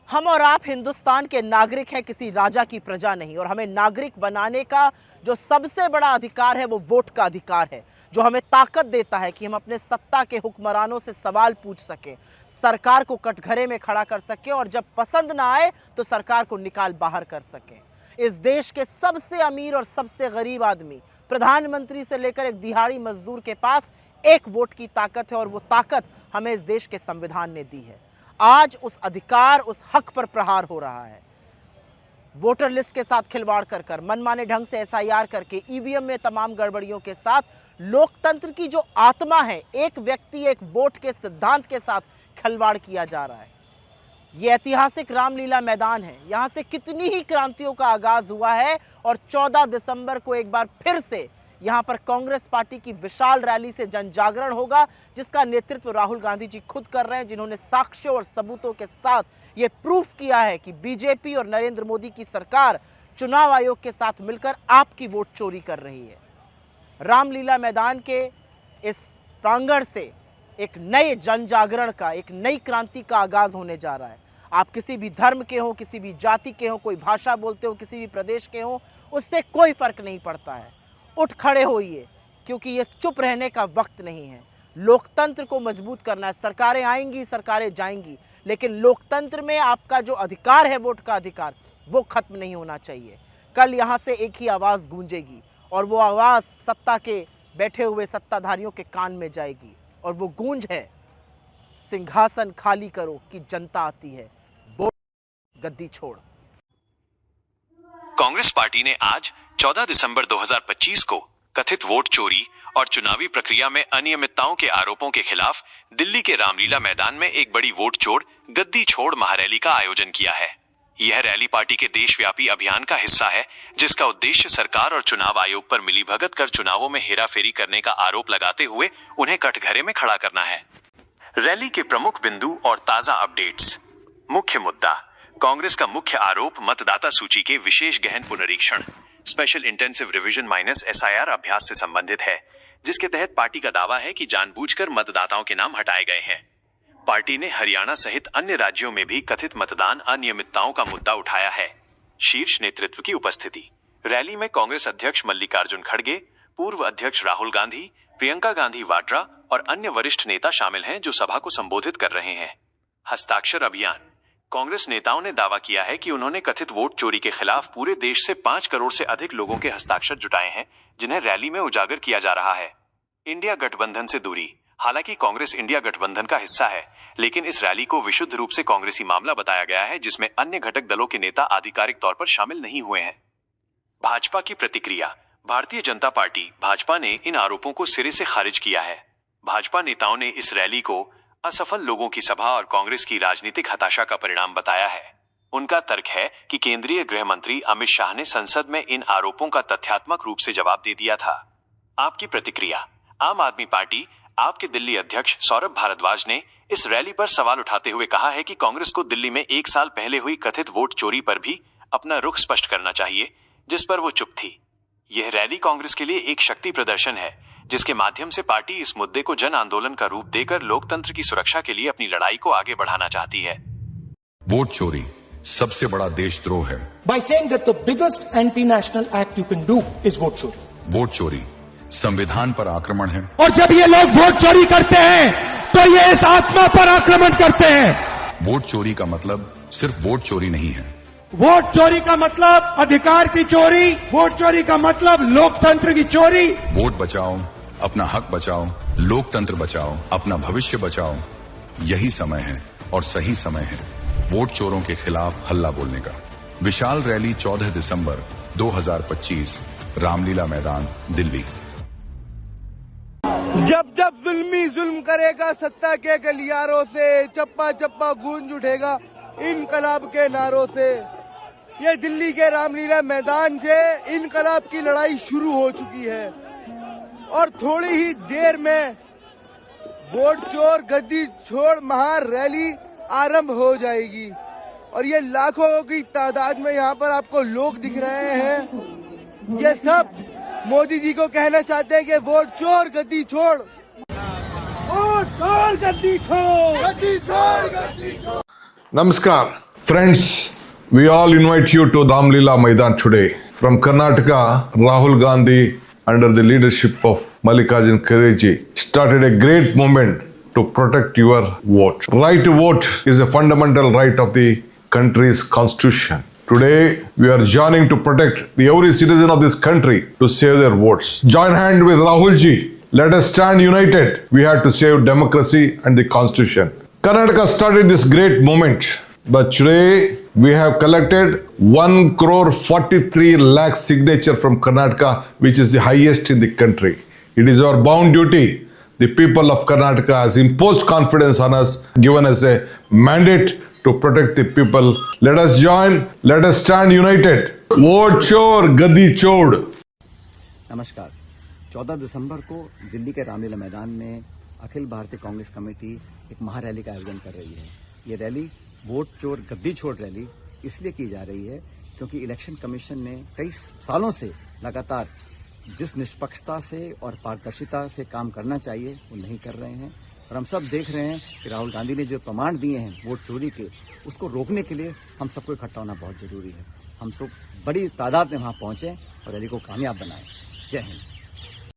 हम और आप हिंदुस्तान के नागरिक हैं, किसी राजा की प्रजा नहीं। और हमें नागरिक बनाने का जो सबसे बड़ा अधिकार है वो वोट का अधिकार है, जो हमें ताकत देता है कि हम अपने सत्ता के हुक्मरानों से सवाल पूछ सकें, सरकार को कटघरे में खड़ा कर सकें और जब पसंद ना आए तो सरकार को निकाल बाहर कर सकें। इस देश के सबसे अमीर और सबसे गरीब आदमी, प्रधानमंत्री से लेकर एक दिहाड़ी मजदूर के पास एक वोट की ताकत है और वो ताकत हमें इस देश के संविधान ने दी है। आज उस अधिकार, उस हक पर प्रहार हो रहा है। वोटर लिस्ट के साथ खिलवाड़ कर मनमाने ढंग से एसआईआर करके, ईवीएम में तमाम गड़बड़ियों के साथ लोकतंत्र की जो आत्मा है, एक व्यक्ति एक वोट के सिद्धांत के साथ खिलवाड़ किया जा रहा है। यह ऐतिहासिक रामलीला मैदान है। यहां से कितनी ही क्रांतियों का आगाज हुआ है और 14 दिसंबर को एक बार फिर से यहां पर कांग्रेस पार्टी की विशाल रैली से जन जागरण होगा, जिसका नेतृत्व राहुल गांधी जी खुद कर रहे हैं, जिन्होंने साक्ष्यों और सबूतों के साथ यह प्रूफ किया है कि बीजेपी और नरेंद्र मोदी की सरकार चुनाव आयोग के साथ मिलकर आपकी वोट चोरी कर रही है। रामलीला मैदान के इस प्रांगण से एक नए जन जागरण का, एक नई क्रांति का आगाज होने जा रहा है। आप किसी भी धर्म के हो, किसी भी जाति के हो, कोई भाषा बोलते हो, किसी भी प्रदेश के हो, उससे कोई फर्क नहीं पड़ता है। उठ खड़े होइए, क्योंकि ये चुप रहने का वक्त नहीं है। लोकतंत्र को मजबूत करना है। सरकारें आएंगी, सरकारें जाएंगी, लेकिन लोकतंत्र में आपका जो अधिकार है, वोट का अधिकार, वो खत्म नहीं होना चाहिए। कल यहां से एक ही आवाज गूंजेगी और वो आवाज सत्ता के बैठे हुए सत्ताधारियों के कान में जाएगी और वो गूंज है, सिंहासन खाली करो कि जनता आती है, वोट गद्दी छोड़। कांग्रेस पार्टी ने आज 14 दिसंबर 2025 को कथित वोट चोरी और चुनावी प्रक्रिया में अनियमितताओं के आरोपों के खिलाफ दिल्ली के रामलीला मैदान में एक बड़ी वोट चोर गद्दी छोड़ महारैली का आयोजन किया है। यह रैली पार्टी के देशव्यापी अभियान का हिस्सा है, जिसका उद्देश्य सरकार और चुनाव आयोग पर मिलीभगत कर चुनावों में हेराफेरी करने का आरोप लगाते हुए उन्हें कटघरे में खड़ा करना है। रैली के प्रमुख बिंदु और ताजा अपडेट्स। मुख्य मुद्दा: कांग्रेस का मुख्य आरोप मतदाता सूची के विशेष गहन पुनरीक्षण, special intensive revision minus SIR अभ्यास से संबंधित है, जिसके तहत पार्टी का दावा है कि जानबूझकर मतदाताओं के नाम हटाए गए हैं। पार्टी ने हरियाणा सहित अन्य राज्यों में भी कथित मतदान अनियमितताओं का मुद्दा उठाया है। शीर्ष नेतृत्व की उपस्थिति। रैली में कांग्रेस अध्यक्ष मल्लिकार्जुन खड़गे, पूर्व अध्यक्ष राहुल गांधी, प्रियंका गांधी वाड्रा और अन्य वरिष्ठ नेता शामिल हैं, जो सभा को संबोधित कर रहे हैं। हस्ताक्षर अभियान। कांग्रेस नेताओं ने दावा किया है कि उन्होंने कथित वोट चोरी के खिलाफ पूरे देश से 5 करोड़ से अधिक लोगों के हस्ताक्षर जुटाए हैं, जिन्हें रैली में उजागर किया जा रहा है। इंडिया गठबंधन से दूरी। हालांकि कांग्रेस इंडिया गठबंधन का हिस्सा है, लेकिन इस रैली को विशुद्ध रूप से कांग्रेसी मामला बताया गया है, जिसमें अन्य घटक दलों के नेता आधिकारिक तौर पर शामिल नहीं हुए हैं। भाजपा की प्रतिक्रिया। भारतीय जनता पार्टी भाजपा ने इन आरोपों को सिरे से खारिज किया है। भाजपा नेताओं ने इस रैली को असफल लोगों की सभा और कांग्रेस की राजनीतिक हताशा का परिणाम बताया है। उनका तर्क है कि केंद्रीय गृह मंत्री अमित शाह ने संसद में इन आरोपों का तथ्यात्मक रूप से जवाब दे दिया था। आपकी प्रतिक्रिया। आम आदमी पार्टी आप के दिल्ली अध्यक्ष सौरभ भारद्वाज ने इस रैली पर सवाल उठाते हुए कहा है कि कांग्रेस को दिल्ली में 1 साल पहले हुई कथित वोट चोरी पर भी अपना रुख स्पष्ट करना चाहिए, जिस पर वो चुप थी। यह रैली कांग्रेस के लिए एक शक्ति प्रदर्शन है, जिसके माध्यम से पार्टी इस मुद्दे को जन आंदोलन का रूप देकर लोकतंत्र की सुरक्षा के लिए अपनी लड़ाई को आगे बढ़ाना चाहती है। वोट चोरी सबसे बड़ा देशद्रोह है। By saying that the biggest anti-national act you can do is vote चोरी। वोट चोरी संविधान पर आक्रमण है, और जब ये लोग वोट चोरी करते हैं तो ये इस आत्मा पर आक्रमण करते हैं। वोट चोरी का मतलब सिर्फ वोट चोरी नहीं है। वोट चोरी का मतलब अधिकार की चोरी, वोट चोरी का मतलब लोकतंत्र की चोरी। वोट बचाओ, अपना हक बचाओ, लोकतंत्र बचाओ, अपना भविष्य बचाओ। यही समय है और सही समय है वोट चोरों के खिलाफ हल्ला बोलने का। विशाल रैली 14 दिसंबर 2025, रामलीला मैदान, दिल्ली। जब जब जुल्मी जुल्म करेगा सत्ता के गलियारों से, चप्पा चप्पा गूंज उठेगा इनकलाब के नारों से। ये दिल्ली के रामलीला मैदान से इनकलाब की लड़ाई शुरू हो चुकी है और थोड़ी ही देर में वोट चोर गद्दी छोड़ महारैली आरंभ हो जाएगी। और ये लाखों की तादाद में यहाँ पर आपको लोग दिख रहे हैं। ये सब मोदी जी को कहना चाहते हैं कि वोट चोर गद्दी छोड़, वोट चोर गद्दी छोड़, गद्दी छोड़, गद्दी छोड़। नमस्कार, Friends, we all invite you to Ramlila Maidan today. From Karnataka, Rahul Gandhi, under the leadership of Mallikarjun Kharge, started a great movement to protect your vote. Right to vote is a fundamental right of the country's constitution. Today, we are joining to protect every citizen of this country to save their votes. Join hand with Rahul ji. Let us stand united. We have to save democracy and the constitution. Karnataka started this great movement, but today we have collected 1,43 lakh signature from Karnataka, which is the highest in the country. It is our bound duty. The people of Karnataka has imposed confidence on us, given us a mandate to protect the people. Let us join, let us stand united. Vote chor, gaddi chod. नमस्कार। 14 दिसंबर को दिल्ली के रामलीला मैदान में Akhil Bharatiya Congress committee एक महारैली का आयोजन कर रही है। ये रैली वोट चोर गद्दी छोड़ रैली इसलिए की जा रही है क्योंकि इलेक्शन कमीशन ने कई सालों से लगातार जिस निष्पक्षता से और पारदर्शिता से काम करना चाहिए वो नहीं कर रहे हैं। और हम सब देख रहे हैं कि राहुल गांधी ने जो प्रमाण दिए हैं वोट चोरी के, उसको रोकने के लिए हम सबको इकट्ठा होना बहुत जरूरी है। हम सब बड़ी तादाद में वहाँ पहुँचें और रैली को कामयाब बनाएं। जय हिंद।